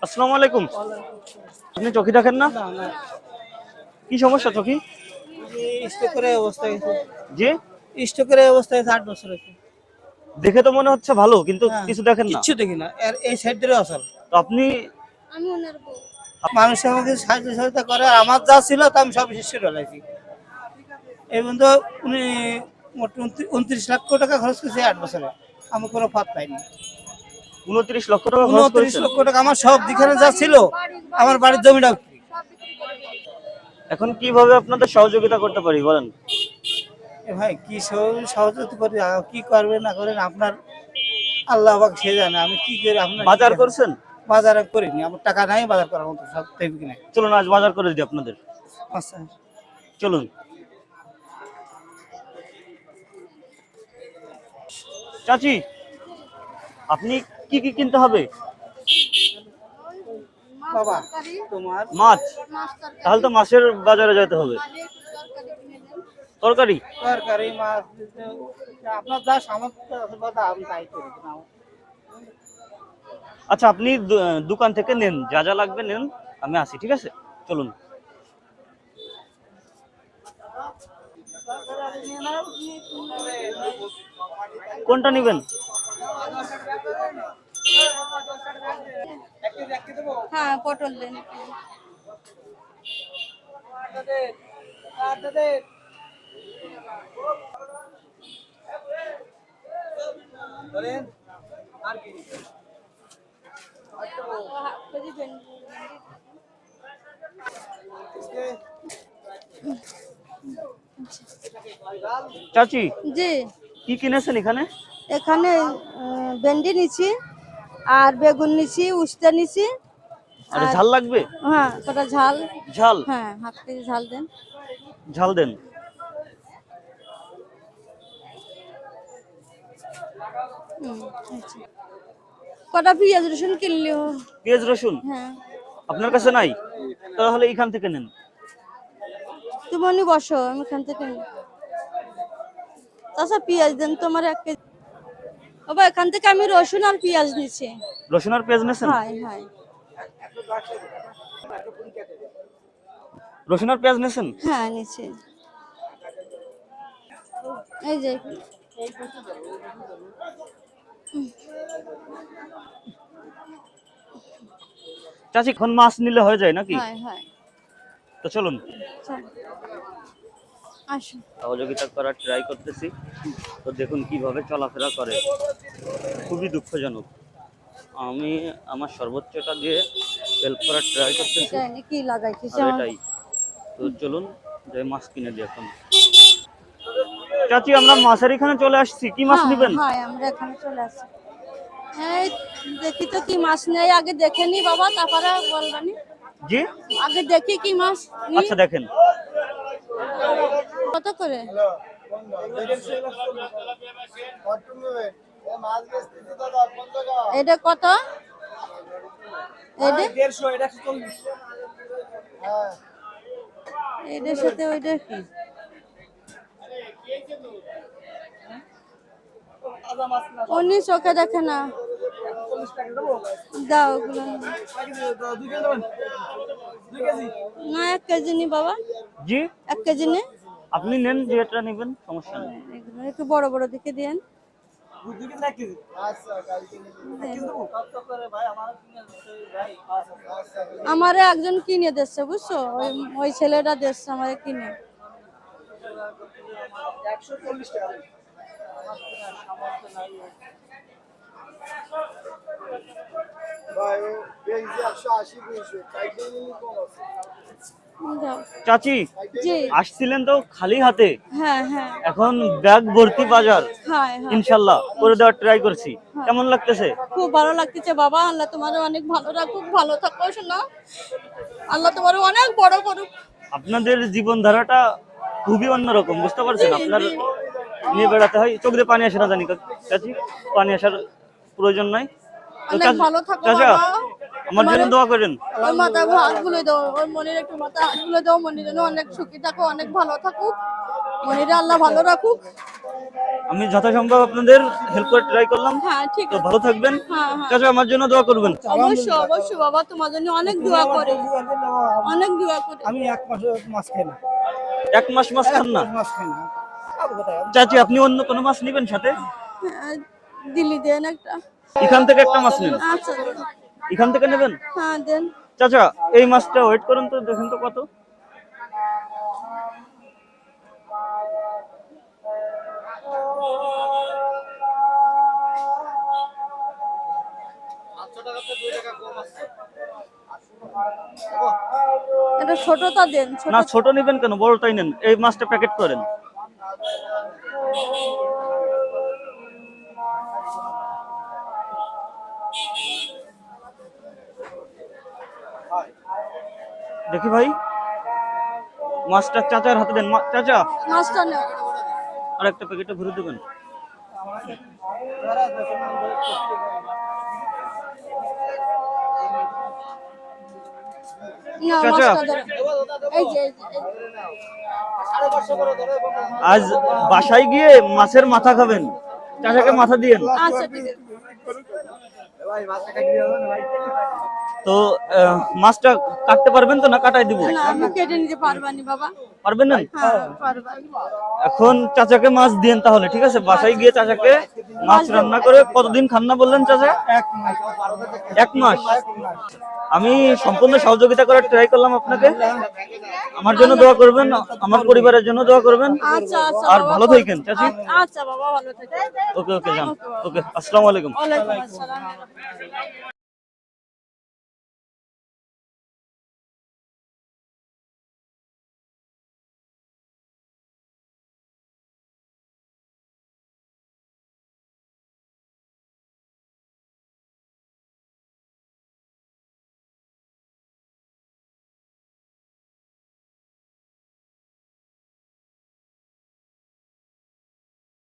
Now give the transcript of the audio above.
আসসালামু আলাইকুম। আপনি চোখে দেখেন না? না না কি সমস্যা চোখে? স্ট্রোকের অবস্থা হয়েছে। জি? স্ট্রোকের অবস্থা হয়েছে 8 বছর হয়েছে। দেখে তো মনে হচ্ছে ভালো, কিন্তু হ্যাঁ, কিছু দেখেন না। কিচ্ছু দেখি না। আর এই সাইড ধরে অচল। তো আপনি মানুষ আমাকে সাহায্য সহায়তা করে। আর আমার যা ছিল তা আমি সব শেষ করে ফেলাইছি। এই বন্ধু উনি মোট 29 লক্ষ টাকা খরচ করেছে 8 বছরে। আমি কোনো ফাঁদ পাইনি। 29 লক্ষ টাকা খরচ 29 করেছেন। লক্ষ টাকা আমার সব যেখানে যা ছিল আমার বাড়ির জমিটা বিক্রি। এখন কিভাবে আপনাদের সহযোগিতা করতে পারি বলেন? এ ভাই কি সহযোগিতা করি কি করবেন না করেন আপনার আল্লাহ পাক সে জানে। আমি কি করি আপনার বাজার করছেন? বাজার করিনি। আমার টাকা নাই বাজার করার মতো সব তেমনি নাই। চলুন আজ বাজার করে দিই আপনাদের। আচ্ছা চলুন। চাচি, আপনি কি কি কিনতে হবে? বাবা তোমার মাছ। তাহলে তো মাছের বাজারে যেতে হবে। তরকারি? তরকারি মাছ আপনার যা সামর্থ্য আছে কথা আমি তাই করি না। আচ্ছা, আপনি দোকান থেকে নেন, যা যা লাগবে নেন, আমি আসি, ঠিক আছে? চলুন। কোনটা নেবেন? হ্যাঁ, পটল দেন। চাচি, জি, কি কিনেছেন এখানে? এখানে ভেন্ডি নিছি আর বেগুন নিছি, উস্তা নিছি। আর আর ঝাল লাগবে? হ্যাঁ, কটা ঝাল। ঝাল? হ্যাঁ, হাফ কেজি ঝাল দেন। ঝাল দেন। আচ্ছা। কটা পেঁয়াজ রসুন কিনলিও। পেঁয়াজ রসুন হ্যাঁ, আপনার কাছে নাই? তাহলে এখান থেকে নেন। তুমি বসো, আমি এখান থেকে নিই। আচ্ছা, পেঁয়াজ দেন তোমার 1 কেজি। বাবা, এখান থেকে আমি রসুন আর পেঁয়াজ নিছি। রসুন আর পেঁয়াজ নেছেন? হ্যাঁ হ্যাঁ রসুন আর পেঁয়াজ নেছেন? হ্যাঁ, নিছি। এই যে চাচি, এখন মাছ নিলে হয়ে যায় নাকি? হ্যাঁ হ্যাঁ, তো চলুন। চল আসো। সহযোগিতা করার ট্রাই করতেছি, তো দেখুন কিভাবে চলাফেরা করে। খুবই দুঃখজনক। আমি আমার সর্বোচ্চটা দিয়ে হেল্প করার ট্রাই করতেছি, এটা এনে কি লাগাইছিস আর আমার? এটাই। তো চলুন যাই মাছ কিনে দিই এখন। চাচি, আমরা মাছের এখানে চলে আসছি, কি মাছ হ্যাঁ নেবেন? হ্যাঁ, আমরা এখানে চলে আসি। এই দেখি তো কি মাছ নেই, আগে দেখে নি বাবা, তারপরে বলবানি। জি? আগে দেখি কি মাছ নি। আচ্ছা, দেখেন। কত করে? এটা কত? এটা 150 এটা 140। এটার সাথে ওইটা কি? উনি চোখে দেখে না। দাও ওগুলো। না, 1 কেজি নি বাবা, জি? 1 কেজি নে। আপনি নেন, যেটা নেবেন, সমস্যা নেই। এগুলো একটু বড় বড় দেখে দেন। আমারে একজন কিনে দিচ্ছে, বুঝছো, ওই ওই ছেলেটা দিচ্ছে আমারে কিনে। 140 টাকা। ভাই ও বেঞ্জি 180 200 কাইটে নিলি কম আছে। দাও। চাচি, জি, আসছিলেন তো খালি হাতে, হ্যাঁ হ্যাঁ এখন ব্যাগ ভর্তি বাজার। হ্যাঁ হ্যাঁ, ইনশাল্লাহ করে দেওয়ার ট্রাই করছি। হ্যাঁ। কেমন লাগতেছে? খুব ভালো লাগতেছে বাবা, আল্লাহ তোমার অনেক ভালো রাখুক, ভালো থাকো শোনা, আল্লাহ তোমার অনেক বড় করুক। আপনাদের জীবনধারাটা খুবই অন্যরকম, বুঝতে পারছেন? জি আপনার জি, নিয়ে বেড়াতে হয়, চোখ দিয়ে পানি আসে না জানি চাচি, পানি আসার প্রয়োজন নাই। তো অনেক ভালো থাকো চাচা, বাবা। আমার জন্য দোয়া করেন। ওর মাথা হাত গুলে দাও, ওর মনের একটু মাথা হাত গুলে দাও, মনে যেন অনেক সুখী থাকো, অনেক ভালো থাকুক। মনিরা আল্লাহ ভালো রাখুক। আমি যথাসম্ভব আপনাদের হেল্প করে ট্রাই করলাম। হ্যাঁ ঠিক তো আছে। ভালো থাকবেন। হ্যাঁ হ্যাঁ চাচা আমার জন্য দোয়া করবেন। অবশ্যই অবশ্যই বাবা, তোমার জন্য অনেক দোয়া করি, অনেক দোয়া করি। আমি 1 মাস মাছ খাই না, 1 মাস মাছ খান না? মাছ খাই না। খাবো কোথায়? চাচি আপনি অন্য কোনো মাছ নেবেন সাথে? হ্যাঁ, দিলি দেন একটা। এখান থেকে একটা মাছ নেন। আচ্ছা দেন। এখান থেকে নেবেন? হ্যাঁ দেন। চাচা এই মাছটা ওয়েট করুন তো, দেখুন তো কত। এটা ছোটটা দেন, ছোট। না ছোট নেবেন কেন, বড়টাই নেন। এই মাছটা প্যাকেট করেন। দেখি ভাই, মাছটা চাচার হাতে দেন। চাচা মাছটা নাও। আর একটা প্যাকেটে ভরে দেবেন। না চাচা। মাছটা ধরো। এই যে এই যে, এই যে। আজ বাসায় গিয়ে মাছের মাথা খাবেন, চাচাকে মাথা দিয়েন। আচ্ছা ঠিক আছে। তো মাছটা কাটতে পারবেন তো, না কাটাই দিব? না আমি কেটে নিতে পারবানি বাবা। পারবেন না? হ্যাঁ পারবানি। এখন চাচাকে মাছ দিয়েন তাহলে, ঠিক আছে? বাসায় গিয়ে চাচাকে মাছ রান্না করে। কতদিন খান না বললেন চাচা? 1 মাস। আমি সম্পূর্ণ সহযোগিতা করার ট্রাই করলাম আপনাকে। আমার জন্য দোয়া করবেন, আমার পরিবারের জন্য দোয়া করবেন। আচ্ছা আচ্ছা আর বাবা, ভালো থাকেন চাচি। আচ্ছা বাবা ভালো থাকেন। ওকে ওকে যান। ওকে, আসসালামু আলাইকুম। ওয়ালাইকুম আসসালাম।